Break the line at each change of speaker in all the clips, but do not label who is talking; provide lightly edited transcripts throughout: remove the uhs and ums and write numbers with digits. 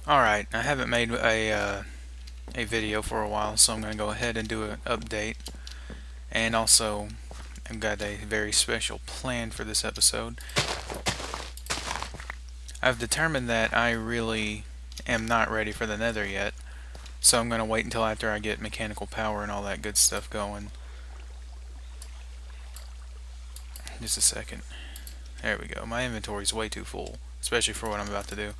Alright, I haven't made a video for a while, so I'm going to go ahead and do an update. And also, I've got a very special plan for this episode. I've determined that I really am not ready for the Nether yet, so I'm going to wait until after I get mechanical power and all that good stuff going. Just a second. There we go. My inventory's way too full, especially for what I'm about to do.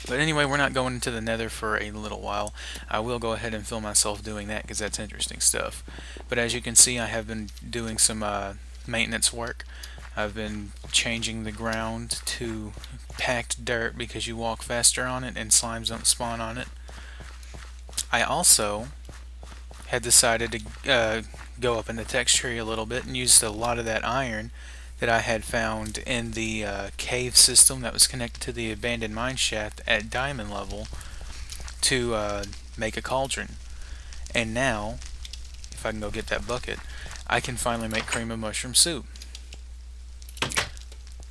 But anyway, we're not going into the Nether for a little while. I will go ahead and film myself doing that because that's interesting stuff. But as you can see, I have been doing some maintenance work. I've been changing the ground to packed dirt because you walk faster on it and slimes don't spawn on it. I also had decided to go up in the text tree a little bit and used a lot of that iron that I had found in the cave system that was connected to the abandoned mineshaft at diamond level to make a cauldron. And now, if I can go get that bucket, I can finally make cream of mushroom soup.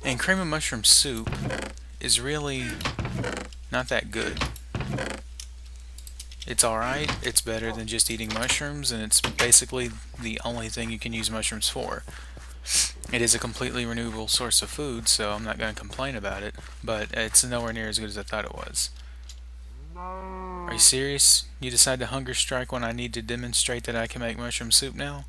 And cream of mushroom soup is really not that good. It's alright, it's better than just eating mushrooms, and it's basically the only thing you can use mushrooms for. It is a completely renewable source of food, so I'm not going to complain about it, but it's nowhere near as good as I thought it was. Are you serious? You decide to hunger strike when I need to demonstrate that I can make mushroom soup now?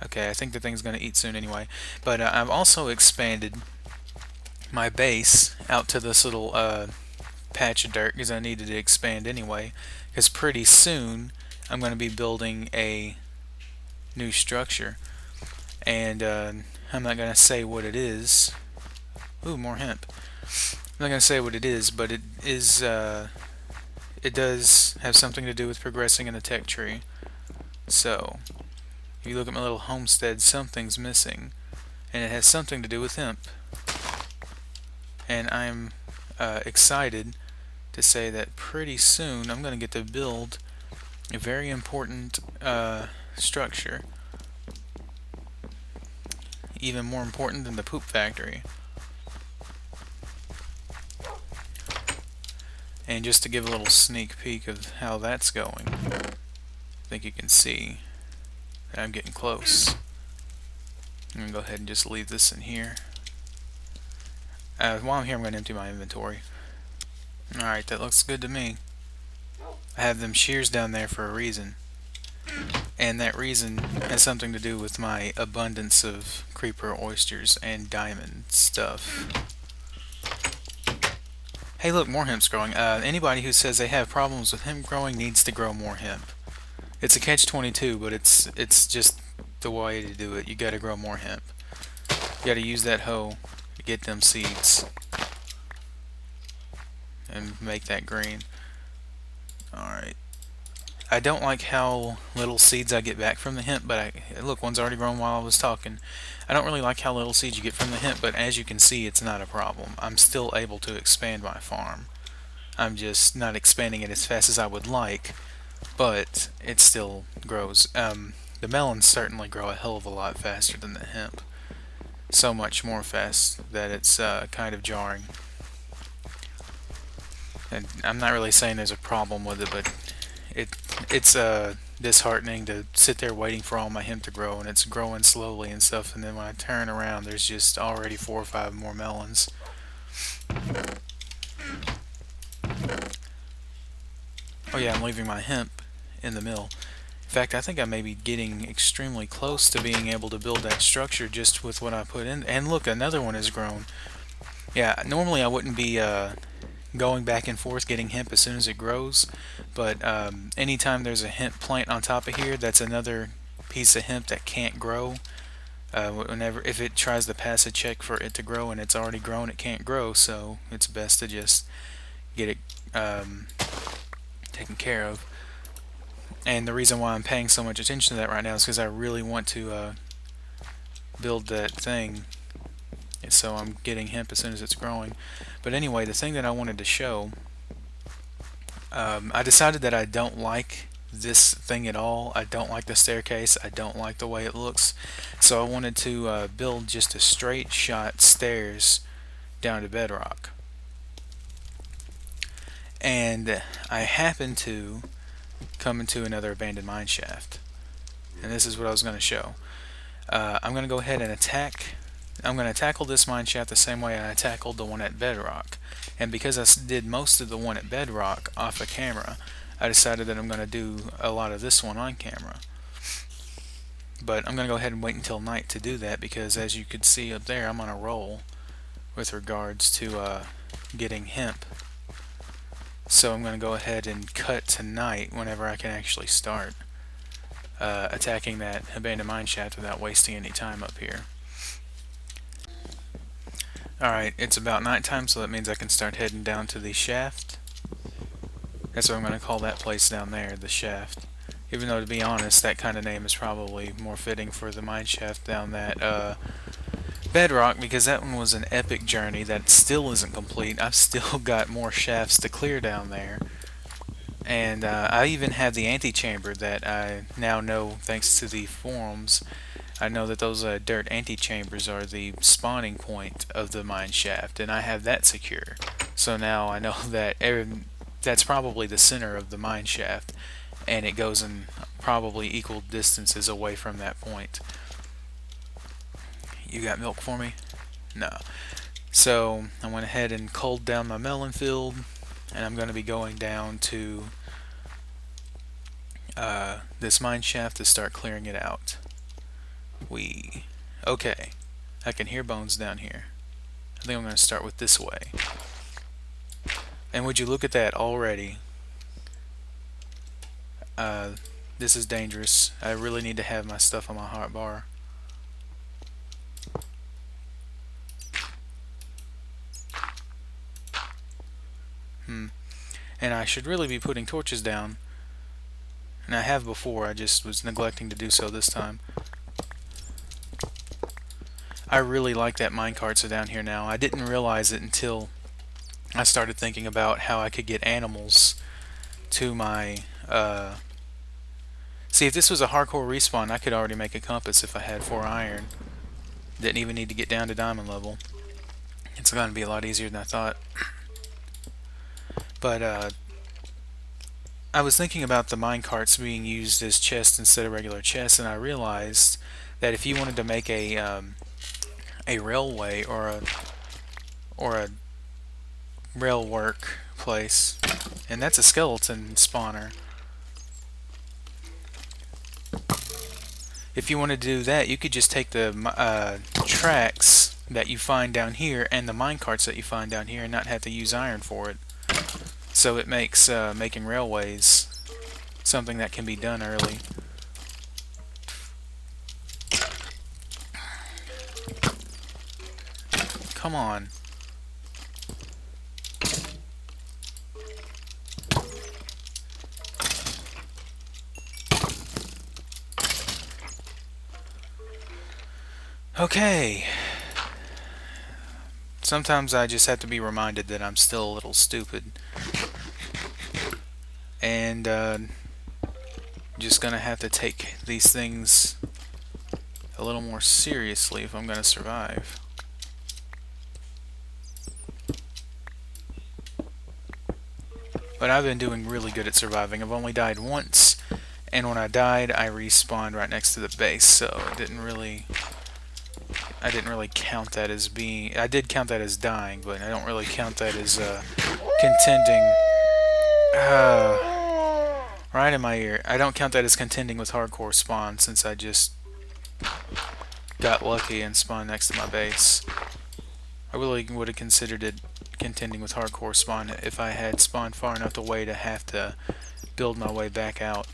Okay, I think the thing's going to eat soon anyway. But I've also expanded my base out to this little patch of dirt because I needed to expand anyway. Because pretty soon I'm going to be building a new structure. And I'm not going to say what it is. Ooh, more hemp. I'm not going to say what it is, but it is. It does have something to do with progressing in the tech tree. So, if you look at my little homestead, something's missing. And it has something to do with hemp. And I'm excited to say that pretty soon I'm going to get to build a very important structure. Even more important than the poop factory. And just to give a little sneak peek of how that's going, I think you can see that I'm getting close. I'm going to go ahead and just leave this in here. While I'm here, I'm going to empty my inventory. Alright, that looks good to me. I have them shears down there for a reason. And that reason has something to do with my abundance of creeper oysters and diamond stuff. Hey look, more hemp's growing. Anybody who says they have problems with hemp growing needs to grow more hemp. It's a catch-22, but it's just the way to do it. You gotta grow more hemp. You gotta use that hoe to get them seeds. And make that green. Alright. I don't like how little seeds I get back from the hemp, but look, one's already grown while I was talking. I don't really like how little seeds you get from the hemp, but as you can see, it's not a problem. I'm still able to expand my farm. I'm just not expanding it as fast as I would like, but it still grows. The melons certainly grow a hell of a lot faster than the hemp. So much more fast that it's kind of jarring. And I'm not really saying there's a problem with it, but it's disheartening to sit there waiting for all my hemp to grow, and it's growing slowly and stuff, and then when I turn around there's just already 4 or 5 more melons. Oh yeah, I'm leaving my hemp in the mill. In fact, I think I may be getting extremely close to being able to build that structure just with what I put in. And look, another one has grown. Yeah, normally I wouldn't be going back and forth getting hemp as soon as it grows, but anytime there's a hemp plant on top of here, that's another piece of hemp that can't grow. If it tries to pass a check for it to grow and it's already grown, it can't grow, so it's best to just get it taken care of. And the reason why I'm paying so much attention to that right now is because I really want to build that thing. So I'm getting hemp as soon as it's growing. But anyway, the thing that I wanted to show, I decided that I don't like this thing at all. I don't like the staircase. I don't like the way it looks. So I wanted to build just a straight shot stairs down to bedrock. And I happen to come into another abandoned mine shaft. And this is what I was going to show. I'm going to go ahead and I'm going to tackle this mine shaft the same way I tackled the one at bedrock. And because I did most of the one at bedrock off of camera, I decided that I'm going to do a lot of this one on camera. But I'm going to go ahead and wait until night to do that, because as you can see up there, I'm on a roll with regards to getting hemp. So I'm going to go ahead and cut tonight whenever I can actually start attacking that abandoned mine shaft without wasting any time up here. Alright, it's about nighttime, so that means I can start heading down to the shaft. That's what I'm going to call that place down there, the shaft. Even though, to be honest, that kind of name is probably more fitting for the mine shaft down that bedrock, because that one was an epic journey that still isn't complete. I've still got more shafts to clear down there. And I even have the antechamber that I now know, thanks to the forums. I know that those dirt antechambers are the spawning point of the mine shaft, and I have that secure. So now I know that that's probably the center of the mine shaft, and it goes in probably equal distances away from that point. You got milk for me? No. So I went ahead and culled down my melon field, and I'm going to be going down to this mine shaft to start clearing it out. Okay, I can hear bones down here. I think I'm going to start with this way. And would you look at that already? This is dangerous. I really need to have my stuff on my hotbar. And I should really be putting torches down. And I have before, I just was neglecting to do so this time. I really like that minecarts are down here now. I didn't realize it until I started thinking about how I could get animals to my... See, if this was a hardcore respawn, I could already make a compass if I had 4 iron. Didn't even need to get down to diamond level. It's going to be a lot easier than I thought. But I was thinking about the minecarts being used as chests instead of regular chests, and I realized that if you wanted to make a railway or a rail work place, and that's a skeleton spawner. If you want to do that, you could just take the tracks that you find down here and the minecarts that you find down here and not have to use iron for it. So it makes making railways something that can be done early. Come on. Okay. Sometimes I just have to be reminded that I'm still a little stupid. And just gonna have to take these things a little more seriously if I'm gonna survive. But I've been doing really good at surviving. I've only died once, and when I died, I respawned right next to the base, so I didn't really count that as being... I did count that as dying, but I don't really count that as contending... right in my ear. I don't count that as contending with hardcore spawn, since I just got lucky and spawned next to my base. I really would have considered it contending with hardcore spawn if I had spawned far enough away to have to build my way back out.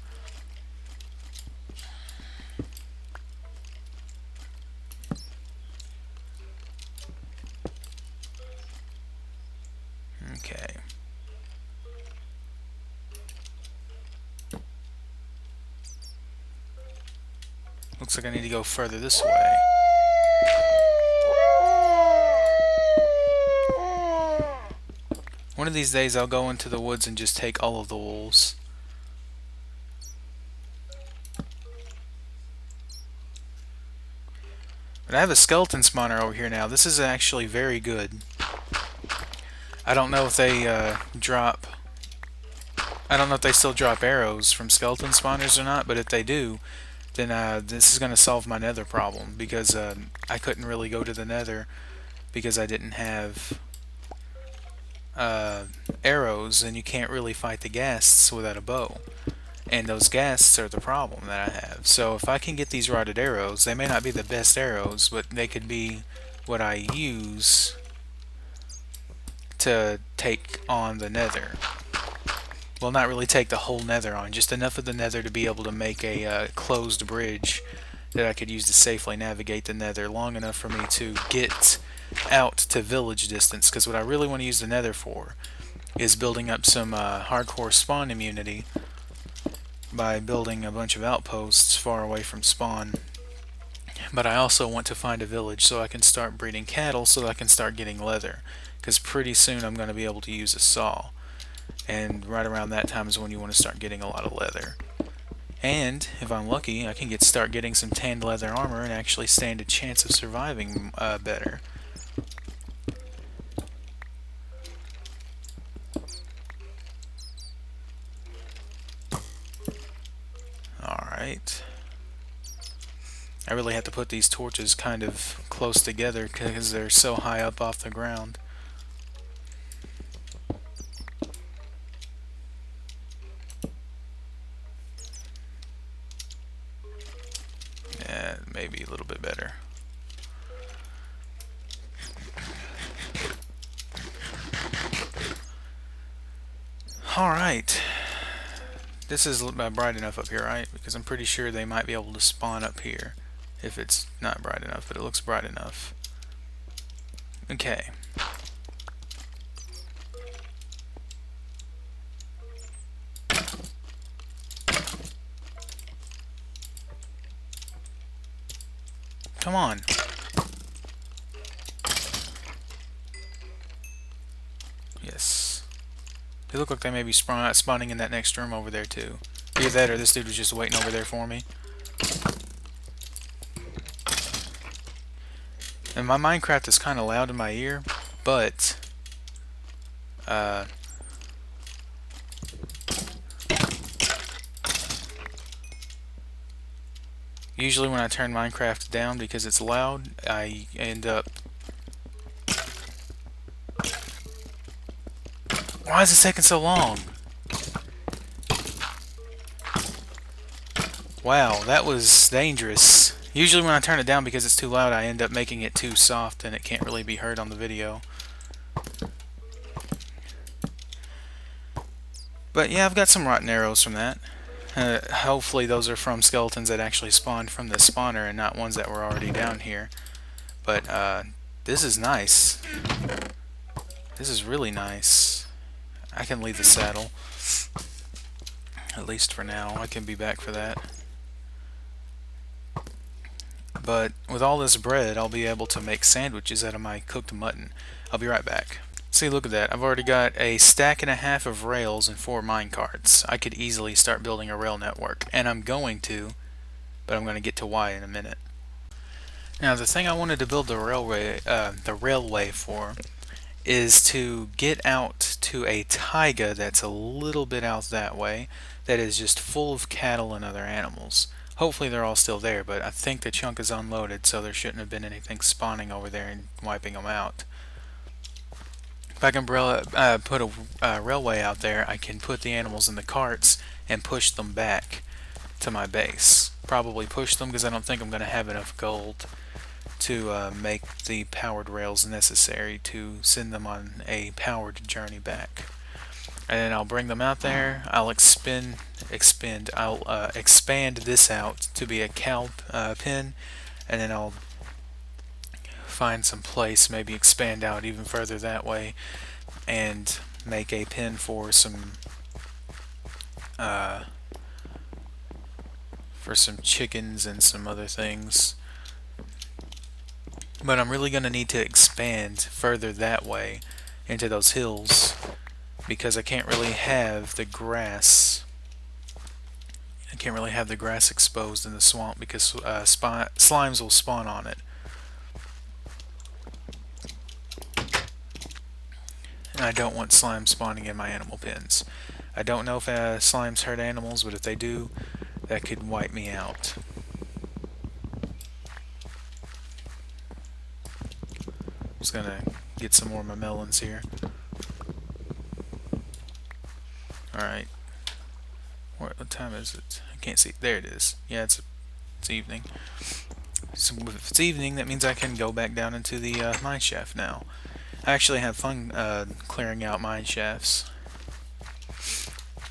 Okay. Looks like I need to go further this way. One of these days I'll go into the woods and just take all of the wolves. But I have a skeleton spawner over here now. This is actually very good. I don't know if they drop. I don't know if they still drop arrows from skeleton spawners or not, but if they do, then this is going to solve my nether problem, because I couldn't really go to the nether because I didn't have arrows, and you can't really fight the ghasts without a bow. And those ghasts are the problem that I have. So if I can get these rotted arrows, they may not be the best arrows, but they could be what I use to take on the nether. Well, not really take the whole nether on, just enough of the nether to be able to make a closed bridge that I could use to safely navigate the nether long enough for me to get out to village distance, because what I really want to use the nether for is building up some hardcore spawn immunity by building a bunch of outposts far away from spawn. But I also want to find a village so I can start breeding cattle so that I can start getting leather, because pretty soon I'm going to be able to use a saw, and right around that time is when you want to start getting a lot of leather. And if I'm lucky, I can start getting some tanned leather armor and actually stand a chance of surviving better. Alright. I really have to put these torches kind of close together because they're so high up off the ground. Yeah, maybe a little bit better. Alright. This is bright enough up here, right? Because I'm pretty sure they might be able to spawn up here if it's not bright enough, but it looks bright enough. Okay. Come on. Yes. They look like they may be spawning in that next room over there too. Either that or this dude was just waiting over there for me. And my Minecraft is kind of loud in my ear, but usually when I turn Minecraft down because it's loud, I end up... Why is it taking so long? Wow, that was dangerous. Usually when I turn it down because it's too loud, I end up making it too soft and it can't really be heard on the video. But yeah, I've got some rotten arrows from that. Hopefully those are from skeletons that actually spawned from the spawner and not ones that were already down here. But this is nice. This is really nice. I can leave the saddle. At least for now. I can be back for that. But with all this bread, I'll be able to make sandwiches out of my cooked mutton. I'll be right back. See, look at that. I've already got a stack and a half of rails and 4 minecarts. I could easily start building a rail network, and I'm going to, but I'm going to get to why in a minute. Now, the thing I wanted to build the railway for is to get out to a taiga that's a little bit out that way, that is just full of cattle and other animals. Hopefully they're all still there, but I think the chunk is unloaded, so there shouldn't have been anything spawning over there and wiping them out. If I can put a railway out there, I can put the animals in the carts and push them back to my base. Probably push them because I don't think I'm going to have enough gold to make the powered rails necessary to send them on a powered journey back. And then I'll bring them out there. I'll expand this out to be a cow pen, and then I'll find some place, maybe expand out even further that way, and make a pen for some chickens and some other things. But I'm really going to need to expand further that way into those hills, because I can't really have the grass. I can't really have the grass exposed in the swamp because slimes will spawn on it. I don't want slime spawning in my animal pens. I don't know if slimes hurt animals, but if they do, that could wipe me out. Just gonna get some more of my melons here. Alright. What time is it? I can't see. There it is. Yeah, it's evening. So if it's evening, that means I can go back down into the mineshaft now. I actually have fun clearing out mineshafts.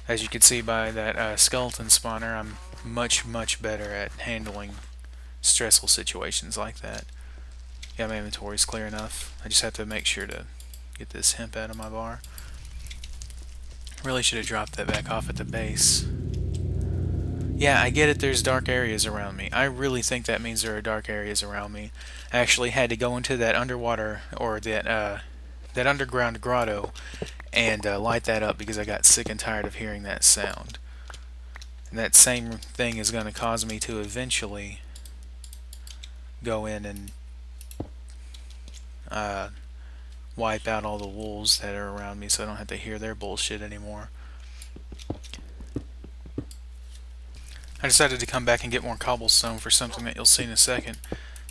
As you can see by that skeleton spawner, I'm much better at handling stressful situations like that. Yeah, my inventory's clear enough. I just have to make sure to get this hemp out of my bar. Really should have dropped that back off at the base. Yeah, I get it, there's dark areas around me. I really think that means there are dark areas around me. I actually had to go into that underwater, or that underground grotto, and light that up because I got sick and tired of hearing that sound. And that same thing is going to cause me to eventually go in and wipe out all the wolves that are around me so I don't have to hear their bullshit anymore. I decided to come back and get more cobblestone for something that you'll see in a second.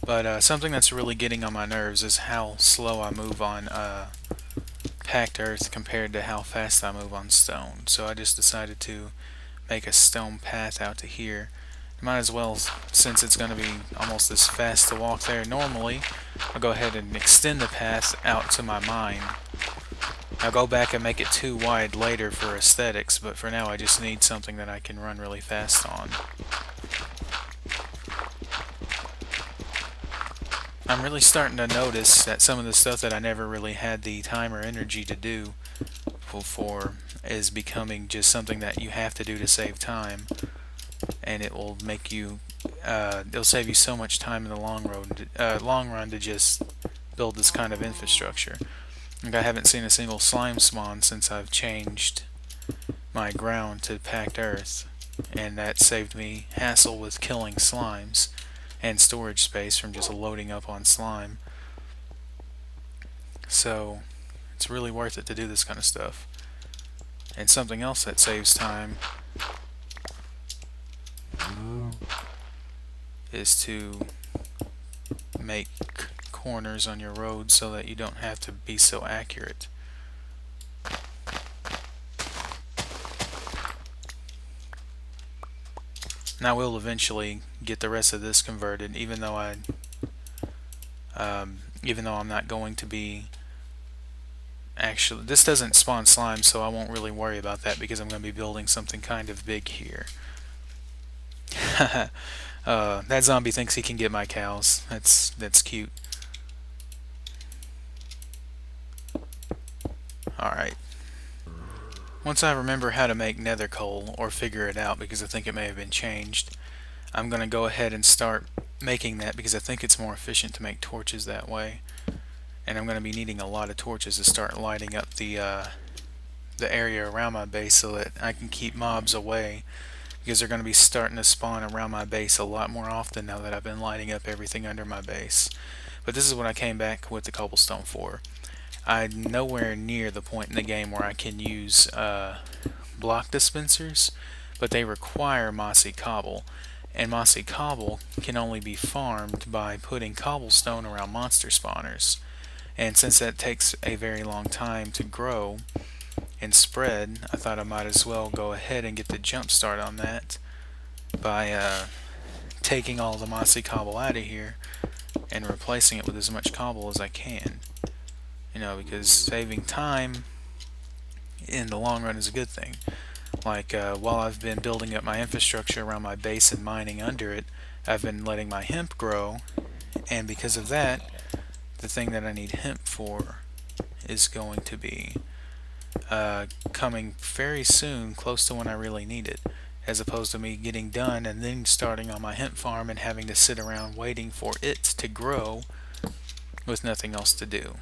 But something that's really getting on my nerves is how slow I move on packed earth compared to how fast I move on stone. So I just decided to make a stone path out to here. Might as well, since it's going to be almost as fast to walk there normally, I'll go ahead and extend the path out to my mine. I'll go back and make it too wide later for aesthetics, but for now I just need something that I can run really fast on. I'm really starting to notice that some of the stuff that I never really had the time or energy to do before is becoming just something that you have to do to save time, and it will make you it'll save you so much time in the long run to just build this kind of infrastructure. Like, I haven't seen a single slime spawn since I've changed my ground to packed earth, and that saved me hassle with killing slimes and storage space from just loading up on slime. So it's really worth it to do this kind of stuff. And something else that saves time is to make corners on your road so that you don't have to be so accurate. And I will eventually get the rest of this converted, even though I'm not going to be actually. This doesn't spawn slime, so I won't really worry about that because I'm going to be building something kind of big here. That zombie thinks he can get my cows. That's cute. Alright. Once I remember how to make nether coal, or figure it out because I think it may have been changed, I'm going to go ahead and start making that because I think it's more efficient to make torches that way. And I'm going to be needing a lot of torches to start lighting up the area around my base so that I can keep mobs away, because they're going to be starting to spawn around my base a lot more often now that I've been lighting up everything under my base. But this is what I came back with the cobblestone for. I'm nowhere near the point in the game where I can use block dispensers, but they require mossy cobble. And mossy cobble can only be farmed by putting cobblestone around monster spawners. And since that takes a very long time to grow and spread, I thought I might as well go ahead and get the jump start on that by taking all the mossy cobble out of here and replacing it with as much cobble as I can. You know, because saving time in the long run is a good thing. Like, while I've been building up my infrastructure around my base and mining under it, I've been letting my hemp grow, and because of that, the thing that I need hemp for is going to be coming very soon, close to when I really need it, as opposed to me getting done and then starting on my hemp farm and having to sit around waiting for it to grow with nothing else to do.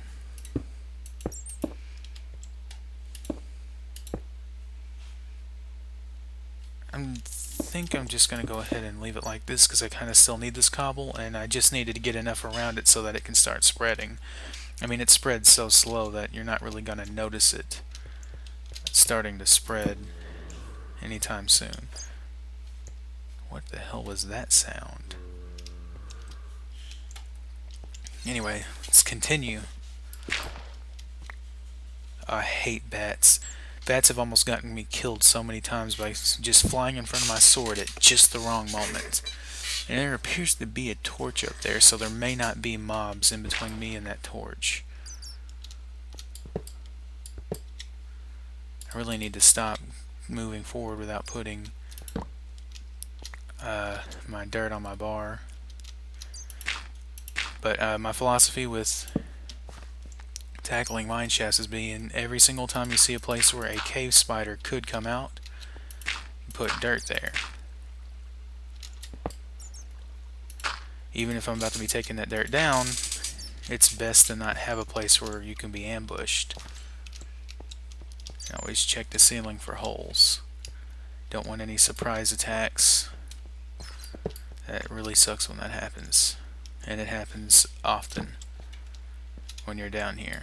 I think I'm just going to go ahead and leave it like this because I kind of still need this cobble, and I just needed to get enough around it so that it can start spreading. I mean, it spreads so slow that you're not really going to notice it starting to spread anytime soon. What the hell was that sound? Anyway, let's continue. I hate bats. Bats have almost gotten me killed so many times by just flying in front of my sword at just the wrong moment. And there appears to be a torch up there, so there may not be mobs in between me and that torch. I really need to stop moving forward without putting my dirt on my bar. But my philosophy with tackling mine shafts is being every single time you see a place where a cave spider could come out, you put dirt there. Even if I'm about to be taking that dirt down, it's best to not have a place where you can be ambushed. Always check the ceiling for holes. Don't want any surprise attacks. That really sucks when that happens. And it happens often when you're down here.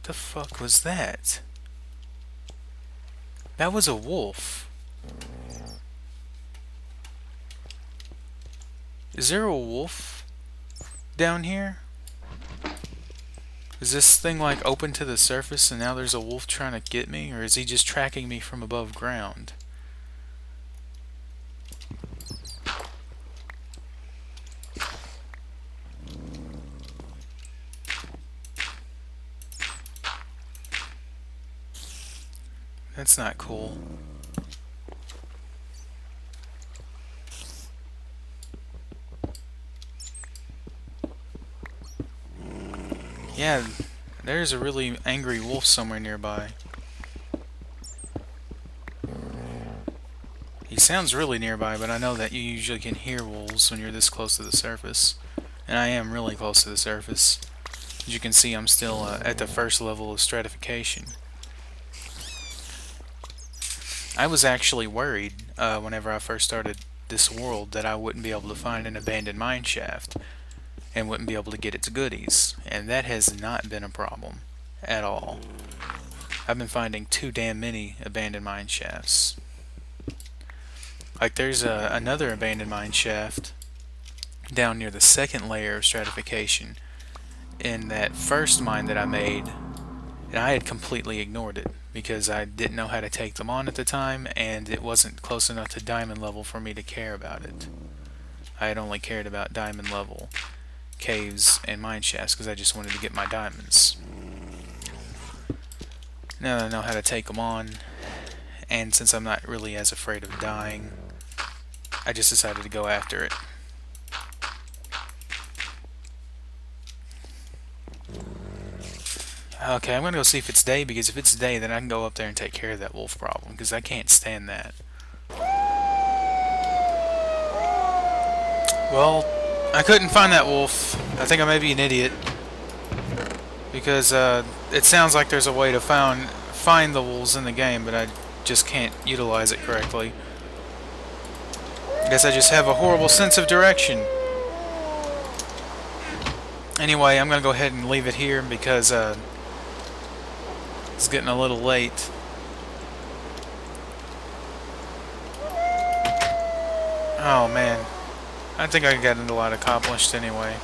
The fuck was that? That was a wolf. Is there a wolf down here? Is this thing like open to the surface and now there's a wolf trying to get me? Or is he just tracking me from above ground? That's not cool. Yeah, there's a really angry wolf somewhere nearby. He sounds really nearby, but I know that you usually can hear wolves when you're this close to the surface. And I am really close to the surface. As you can see, I'm still at the first level of stratification. I was actually worried whenever I first started this world that I wouldn't be able to find an abandoned mineshaft and wouldn't be able to get its goodies, and that has not been a problem at all. I've been finding too damn many abandoned mineshafts. Like there's another abandoned mineshaft down near the second layer of stratification in that first mine that I made, and I had completely ignored it because I didn't know how to take them on at the time, and it wasn't close enough to diamond level for me to care about it. I had only cared about diamond level caves and mine shafts because I just wanted to get my diamonds. Now that I know how to take them on, and since I'm not really as afraid of dying, I just decided to go after it. Okay, I'm gonna go see if it's day, because if it's day then I can go up there and take care of that wolf problem, because I can't stand that. Well, I couldn't find that wolf. I think I may be an idiot, because it sounds like there's a way to find the wolves in the game, but I just can't utilize it correctly. I guess I just have a horrible sense of direction. Anyway, I'm gonna go ahead and leave it here because it's getting a little late. Oh man, I think I got a lot accomplished anyway.